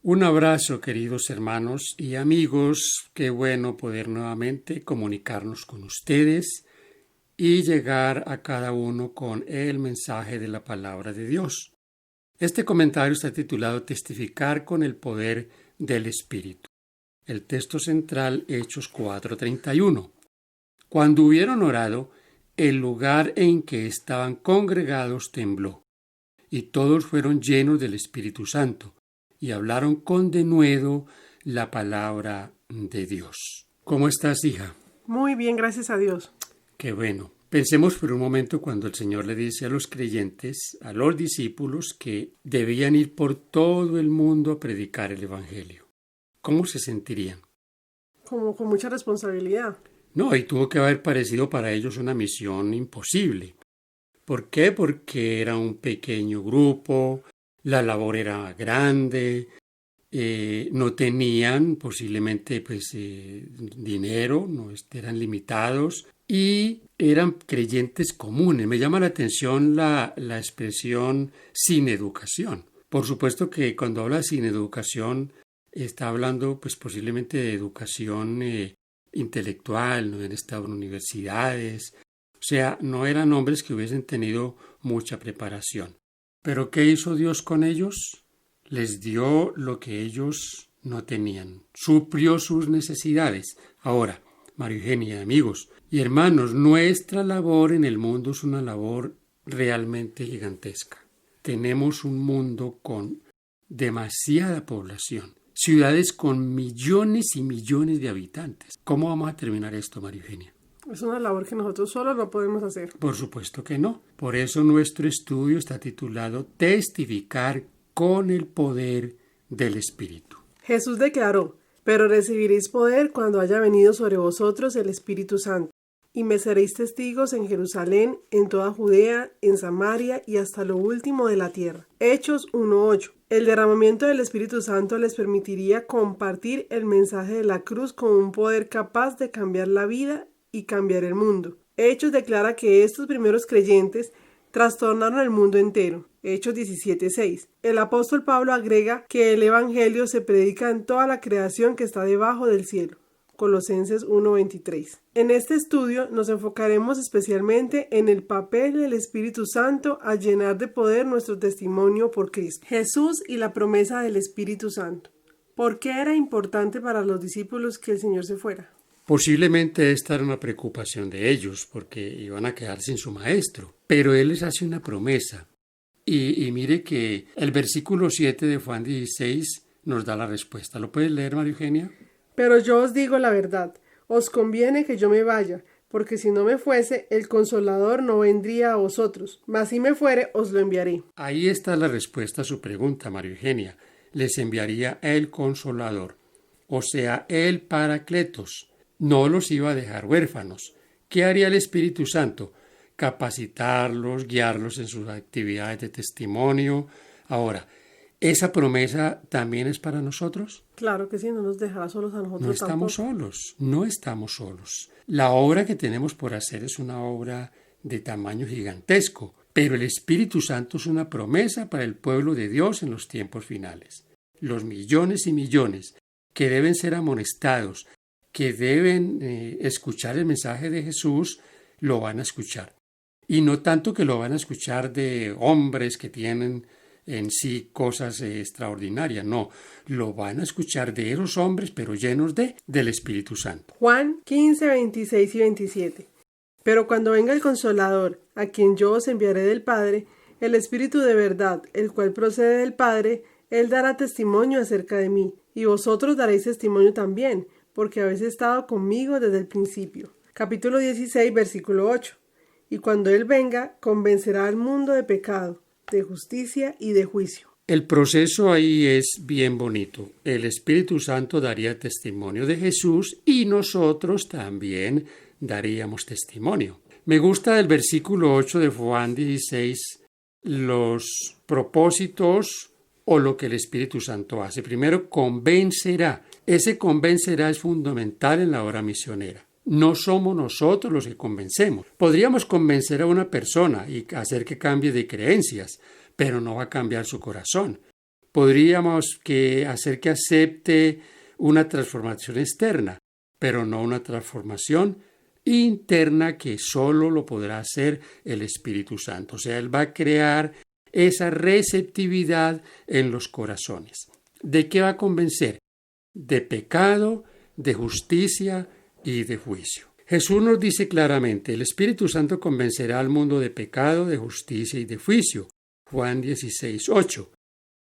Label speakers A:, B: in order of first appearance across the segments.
A: Un abrazo, queridos hermanos y amigos. Qué bueno poder nuevamente comunicarnos con ustedes y llegar a cada uno con el mensaje de la palabra de Dios. Este comentario está titulado Testificar con el poder del Espíritu. El texto central, Hechos 4:31. Cuando hubieron orado, el lugar en que estaban congregados tembló, y todos fueron llenos del Espíritu Santo, y hablaron con denuedo la palabra de Dios. ¿Cómo estás, hija?
B: Muy bien, gracias a Dios.
A: Qué bueno. Pensemos por un momento cuando el Señor le dice a los creyentes, a los discípulos, que debían ir por todo el mundo a predicar el Evangelio. ¿Cómo se sentirían?
B: Como con mucha responsabilidad.
A: No, y tuvo que haber parecido para ellos una misión imposible. ¿Por qué? Porque era un pequeño grupo, la labor era grande, no tenían posiblemente dinero, no eran limitados y eran creyentes comunes. Me llama la atención la expresión sin educación. Por supuesto que cuando habla sin educación está hablando posiblemente de educación intelectual, no habían estado en universidades, o sea, no eran hombres que hubiesen tenido mucha preparación. ¿Pero qué hizo Dios con ellos? Les dio lo que ellos no tenían, suplió sus necesidades. Ahora, María Eugenia, amigos y hermanos, nuestra labor en el mundo es una labor realmente gigantesca. Tenemos un mundo con demasiada población, ciudades con millones y millones de habitantes. ¿Cómo vamos a terminar esto, María Eugenia?
B: Es una labor que nosotros solos no podemos hacer.
A: Por supuesto que no. Por eso nuestro estudio está titulado Testificar con el poder del Espíritu.
B: Jesús declaró: pero recibiréis poder cuando haya venido sobre vosotros el Espíritu Santo, y me seréis testigos en Jerusalén, en toda Judea, en Samaria y hasta lo último de la tierra. Hechos 1:8. El derramamiento del Espíritu Santo les permitiría compartir el mensaje de la cruz con un poder capaz de cambiar la vida y cambiar el mundo. Hechos declara que estos primeros creyentes trastornaron el mundo entero. Hechos 17:6. El apóstol Pablo agrega que el Evangelio se predica en toda la creación que está debajo del cielo. Colosenses 1:23. En este estudio nos enfocaremos especialmente en el papel del Espíritu Santo al llenar de poder nuestro testimonio por Cristo. Jesús y la promesa del Espíritu Santo. ¿Por qué era importante para los discípulos que el Señor se fuera?
A: Posiblemente esta era una preocupación de ellos porque iban a quedar sin su maestro, pero Él les hace una promesa. Y mire que el versículo 7 de Juan 16 nos da la respuesta. ¿Lo puedes leer, María Eugenia?
B: Pero yo os digo la verdad, os conviene que yo me vaya, porque si no me fuese, el Consolador no vendría a vosotros, mas si me fuere, os lo enviaré.
A: Ahí está la respuesta a su pregunta, María Eugenia. Les enviaría el Consolador, o sea, el Paracletos. No los iba a dejar huérfanos. ¿Qué haría el Espíritu Santo? Capacitarlos, guiarlos en sus actividades de testimonio. Ahora, ¿esa promesa también es para nosotros?
B: Claro que sí, no nos dejará solos a nosotros.
A: No estamos solos, no estamos solos. La obra que tenemos por hacer es una obra de tamaño gigantesco, pero el Espíritu Santo es una promesa para el pueblo de Dios en los tiempos finales. Los millones y millones que deben ser amonestados, que deben escuchar el mensaje de Jesús, lo van a escuchar. Y no tanto que lo van a escuchar de hombres que tienen en sí cosas extraordinarias, no, lo van a escuchar de esos hombres, pero llenos del Espíritu Santo.
B: Juan 15, 26 y 27. Pero cuando venga el Consolador, a quien yo os enviaré del Padre, el Espíritu de verdad, el cual procede del Padre, Él dará testimonio acerca de mí, y vosotros daréis testimonio también, porque habéis estado conmigo desde el principio. Capítulo 16, versículo 8. Y cuando Él venga, convencerá al mundo de pecado, de justicia y de juicio.
A: El proceso ahí es bien bonito. El Espíritu Santo daría testimonio de Jesús y nosotros también daríamos testimonio. Me gusta el versículo 8 de Juan 16, los propósitos o lo que el Espíritu Santo hace. Primero, convencerá. Ese convencerá es fundamental en la obra misionera. No somos nosotros los que convencemos. Podríamos convencer a una persona y hacer que cambie de creencias, pero no va a cambiar su corazón. Podríamos hacer que acepte una transformación externa, pero no una transformación interna que solo lo podrá hacer el Espíritu Santo. O sea, Él va a crear esa receptividad en los corazones. ¿De qué va a convencer? De pecado, de justicia y de juicio. Jesús nos dice claramente, el Espíritu Santo convencerá al mundo de pecado, de justicia y de juicio. Juan 16:8.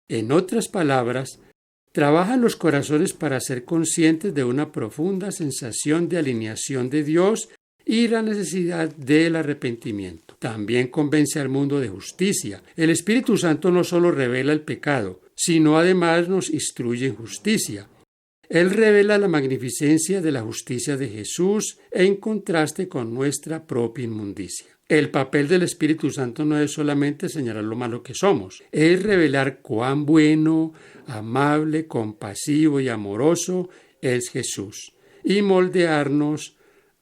A: En otras palabras, trabaja en los corazones para ser conscientes de una profunda sensación de alineación de Dios y la necesidad del arrepentimiento. También convence al mundo de justicia. El Espíritu Santo no solo revela el pecado, sino además nos instruye en justicia. Él revela la magnificencia de la justicia de Jesús en contraste con nuestra propia inmundicia. El papel del Espíritu Santo no es solamente señalar lo malo que somos, es revelar cuán bueno, amable, compasivo y amoroso es Jesús y moldearnos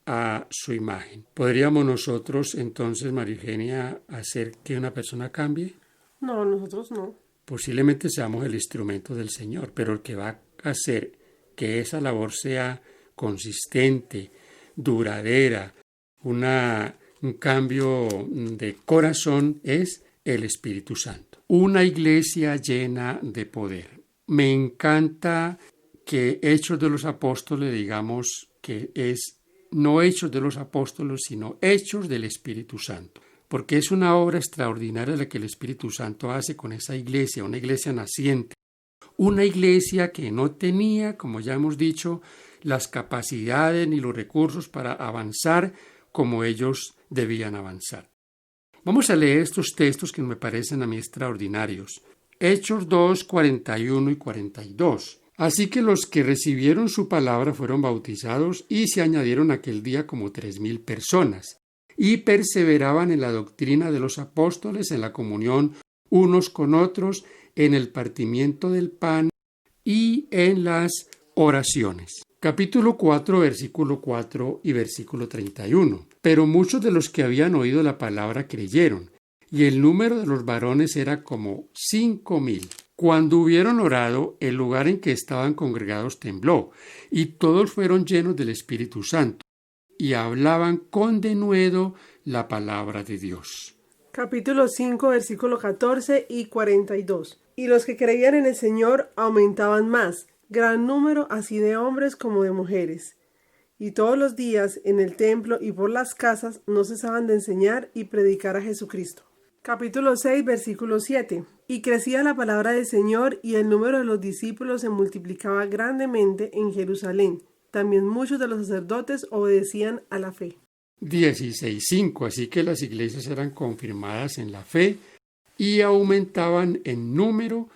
A: a su imagen. ¿Podríamos nosotros entonces, María Eugenia, hacer que una persona cambie?
B: No, nosotros no.
A: Posiblemente seamos el instrumento del Señor, pero el que va a hacer que esa labor sea consistente, duradera, un cambio de corazón es el Espíritu Santo. Una iglesia llena de poder. Me encanta que Hechos de los Apóstoles, digamos que es no Hechos de los Apóstoles, sino Hechos del Espíritu Santo. Porque es una obra extraordinaria la que el Espíritu Santo hace con esa iglesia, una iglesia naciente. Una iglesia que no tenía, como ya hemos dicho, las capacidades ni los recursos para avanzar como ellos debían avanzar. Vamos a leer estos textos que me parecen a mí extraordinarios. Hechos 2, 41 y 42. Así que los que recibieron su palabra fueron bautizados y se añadieron aquel día como 3,000 personas y perseveraban en la doctrina de los apóstoles, en la comunión unos con otros, en el partimiento del pan y en las oraciones. Capítulo 4, versículo 4 y versículo 31. Pero muchos de los que habían oído la palabra creyeron, y el número de los varones era como 5,000. Cuando hubieron orado, el lugar en que estaban congregados tembló, y todos fueron llenos del Espíritu Santo, y hablaban con denuedo la palabra de Dios.
B: Capítulo 5, versículo 14 y 42. Y los que creían en el Señor aumentaban más, gran número así de hombres como de mujeres. Y todos los días en el templo y por las casas no cesaban de enseñar y predicar a Jesucristo. Capítulo 6, versículo 7. Y crecía la palabra del Señor y el número de los discípulos se multiplicaba grandemente en Jerusalén. También muchos de los sacerdotes obedecían a la fe.
A: 16:5. Así que las iglesias eran confirmadas en la fe y aumentaban en número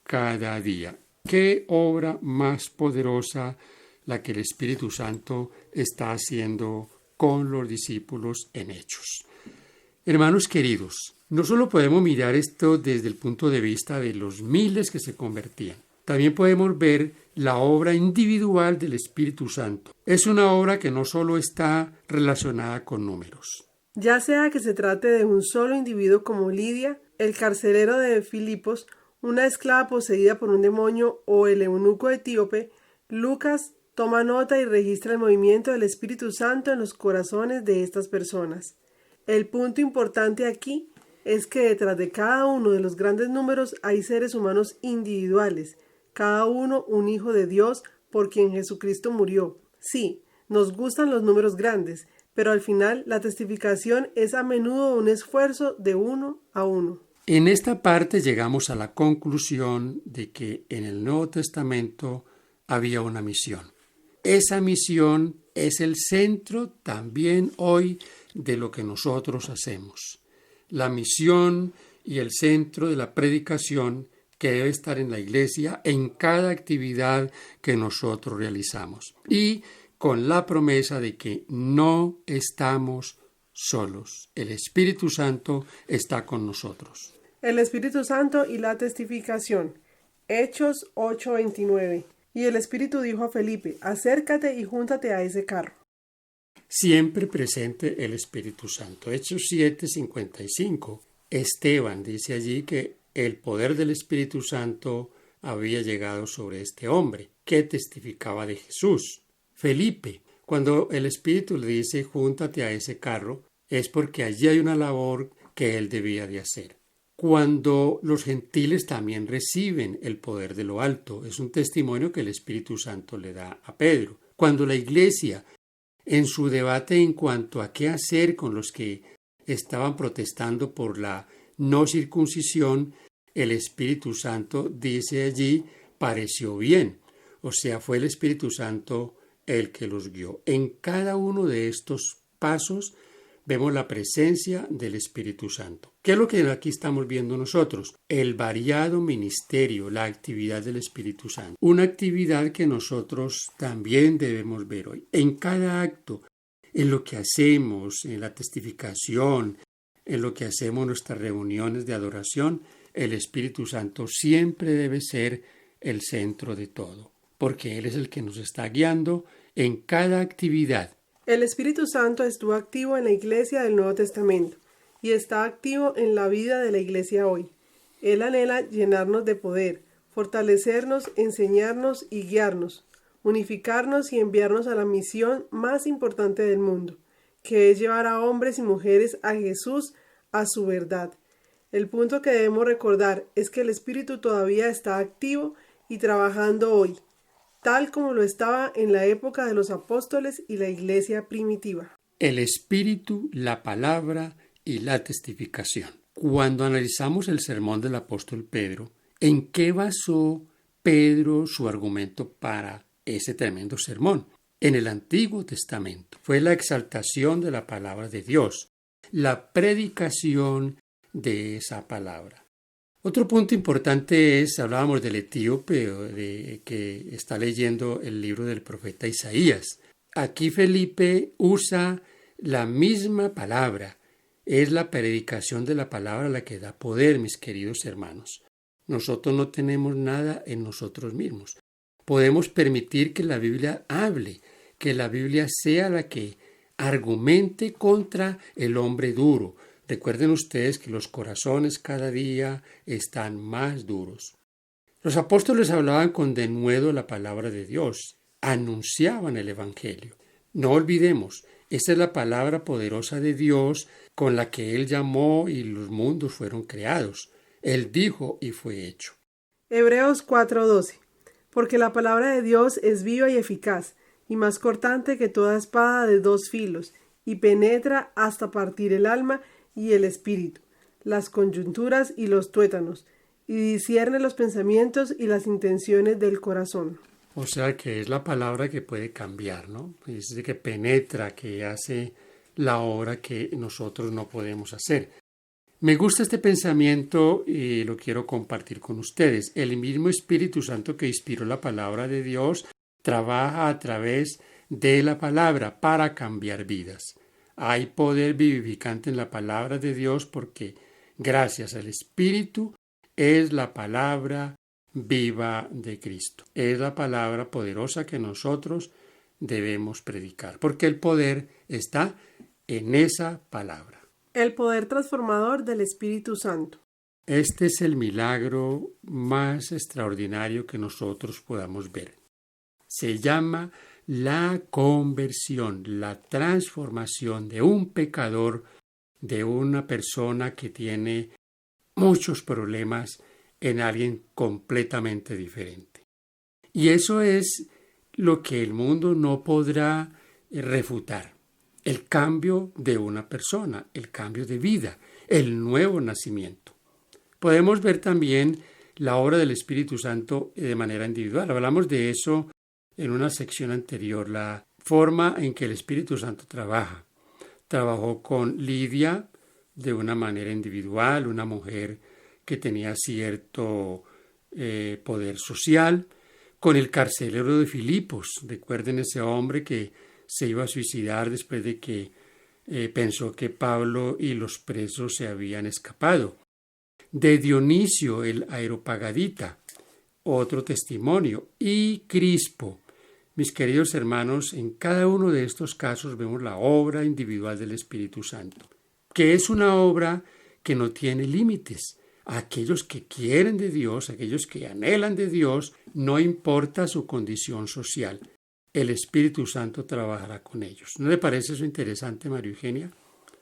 A: cada día. ¿Qué obra más poderosa la que el Espíritu Santo está haciendo con los discípulos en Hechos? Hermanos queridos, no solo podemos mirar esto desde el punto de vista de los miles que se convertían, también podemos ver la obra individual del Espíritu Santo. Es una obra que no solo está relacionada con números.
B: Ya sea que se trate de un solo individuo como Lidia, el carcelero de Filipos, una esclava poseída por un demonio o el eunuco etíope, Lucas toma nota y registra el movimiento del Espíritu Santo en los corazones de estas personas. El punto importante aquí es que detrás de cada uno de los grandes números hay seres humanos individuales, cada uno un hijo de Dios por quien Jesucristo murió. Sí, nos gustan los números grandes, pero al final la testificación es a menudo un esfuerzo de uno a uno.
A: En esta parte llegamos a la conclusión de que en el Nuevo Testamento había una misión. Esa misión es el centro también hoy de lo que nosotros hacemos. La misión y el centro de la predicación que debe estar en la iglesia en cada actividad que nosotros realizamos. Y con la promesa de que no estamos solos. El Espíritu Santo está con nosotros.
B: El Espíritu Santo y la testificación. Hechos 8:29. Y el Espíritu dijo a Felipe, acércate y júntate a ese carro.
A: Siempre presente el Espíritu Santo. Hechos 7:55. Esteban dice allí que el poder del Espíritu Santo había llegado sobre este hombre, que testificaba de Jesús. Felipe, cuando el Espíritu le dice júntate a ese carro, es porque allí hay una labor que él debía de hacer. Cuando los gentiles también reciben el poder de lo alto, es un testimonio que el Espíritu Santo le da a Pedro. Cuando la Iglesia, en su debate en cuanto a qué hacer con los que estaban protestando por la no circuncisión, el Espíritu Santo dice allí, pareció bien. O sea, fue el Espíritu Santo el que los guió. En cada uno de estos pasos vemos la presencia del Espíritu Santo. ¿Qué es lo que aquí estamos viendo nosotros? El variado ministerio, la actividad del Espíritu Santo. Una actividad que nosotros también debemos ver hoy. En cada acto, en lo que hacemos, en la testificación, en lo que hacemos en nuestras reuniones de adoración, el Espíritu Santo siempre debe ser el centro de todo, porque Él es el que nos está guiando en cada actividad.
B: El Espíritu Santo estuvo activo en la Iglesia del Nuevo Testamento y está activo en la vida de la Iglesia hoy. Él anhela llenarnos de poder, fortalecernos, enseñarnos y guiarnos, unificarnos y enviarnos a la misión más importante del mundo, que es llevar a hombres y mujeres a Jesús, a su verdad. El punto que debemos recordar es que el Espíritu todavía está activo y trabajando hoy, tal como lo estaba en la época de los apóstoles y la Iglesia primitiva.
A: El Espíritu, la palabra y la testificación. Cuando analizamos el sermón del apóstol Pedro, ¿en qué basó Pedro su argumento para ese tremendo sermón? En el Antiguo Testamento. Fue la exaltación de la palabra de Dios, la predicación de esa palabra. Otro punto importante es, hablábamos del etíope que está leyendo el libro del profeta Isaías. Aquí Felipe usa la misma palabra. Es la predicación de la palabra la que da poder, mis queridos hermanos. Nosotros no tenemos nada en nosotros mismos. Podemos permitir que la Biblia hable, que la Biblia sea la que argumente contra el hombre duro. Recuerden ustedes que los corazones cada día están más duros. Los apóstoles hablaban con denuedo la palabra de Dios, anunciaban el Evangelio. No olvidemos, esa es la palabra poderosa de Dios con la que Él llamó y los mundos fueron creados. Él dijo y fue hecho.
B: Hebreos 4:12. Porque la palabra de Dios es viva y eficaz, y más cortante que toda espada de dos filos, y penetra hasta partir el alma y el espíritu, las coyunturas y los tuétanos, y discierne los pensamientos y las intenciones del corazón.
A: O sea que es la palabra que puede cambiar, ¿no? Es decir, que penetra, que hace la obra que nosotros no podemos hacer. Me gusta este pensamiento y lo quiero compartir con ustedes. El mismo Espíritu Santo que inspiró la palabra de Dios trabaja a través de la palabra para cambiar vidas. Hay poder vivificante en la palabra de Dios porque gracias al Espíritu es la palabra viva de Cristo. Es la palabra poderosa que nosotros debemos predicar, porque el poder está en esa palabra.
B: El poder transformador del Espíritu Santo.
A: Este es el milagro más extraordinario que nosotros podamos ver. Se llama la conversión, la transformación de un pecador, de una persona que tiene muchos problemas, en alguien completamente diferente. Y eso es lo que el mundo no podrá refutar. El cambio de una persona, el cambio de vida, el nuevo nacimiento. Podemos ver también la obra del Espíritu Santo de manera individual. Hablamos de eso en una sección anterior, la forma en que el Espíritu Santo trabaja. Trabajó con Lidia de una manera individual, una mujer que tenía cierto poder social, con el carcelero de Filipos. Recuerden ese hombre que se iba a suicidar después de que pensó que Pablo y los presos se habían escapado. De Dionisio, el Areopagadita, otro testimonio, y Crispo. Mis queridos hermanos, en cada uno de estos casos vemos la obra individual del Espíritu Santo, que es una obra que no tiene límites. a aquellos que quieren de Dios, a aquellos que anhelan de Dios, no importa su condición social. El Espíritu Santo trabajará con ellos. ¿No le parece eso interesante, María Eugenia?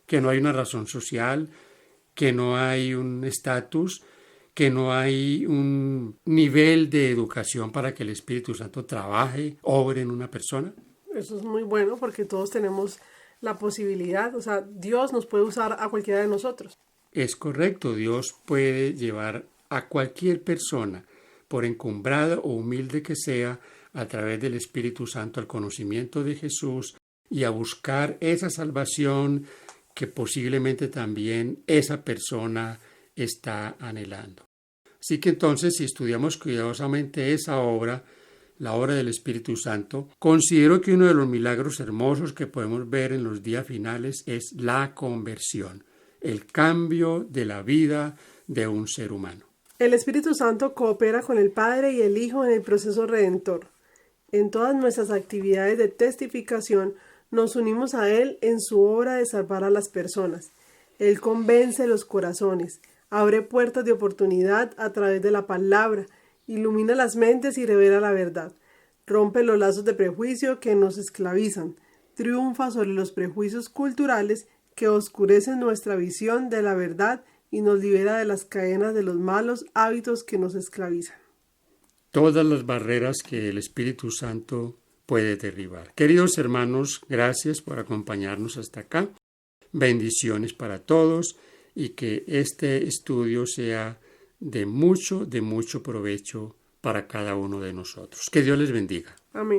A: Que no hay una razón social, que no hay un estatus, que no hay un nivel de educación para que el Espíritu Santo trabaje, obre en una persona.
B: Eso es muy bueno porque todos tenemos la posibilidad, o sea, Dios nos puede usar a cualquiera de nosotros.
A: Es correcto, Dios puede llevar a cualquier persona, por encumbrada o humilde que sea, a través del Espíritu Santo al conocimiento de Jesús y a buscar esa salvación que posiblemente también esa persona está anhelando. Así que entonces, si estudiamos cuidadosamente esa obra, la obra del Espíritu Santo, considero que uno de los milagros hermosos que podemos ver en los días finales es la conversión, el cambio de la vida de un ser humano.
B: El Espíritu Santo coopera con el Padre y el Hijo en el proceso redentor. En todas nuestras actividades de testificación nos unimos a Él en su obra de salvar a las personas. Él convence los corazones, abre puertas de oportunidad a través de la palabra, ilumina las mentes y revela la verdad, rompe los lazos de prejuicio que nos esclavizan, triunfa sobre los prejuicios culturales que oscurecen nuestra visión de la verdad y nos libera de las cadenas de los malos hábitos que nos esclavizan.
A: Todas las barreras que el Espíritu Santo puede derribar. Queridos hermanos, gracias por acompañarnos hasta acá. Bendiciones para todos y que este estudio sea de mucho provecho para cada uno de nosotros. Que Dios les bendiga.
B: Amén.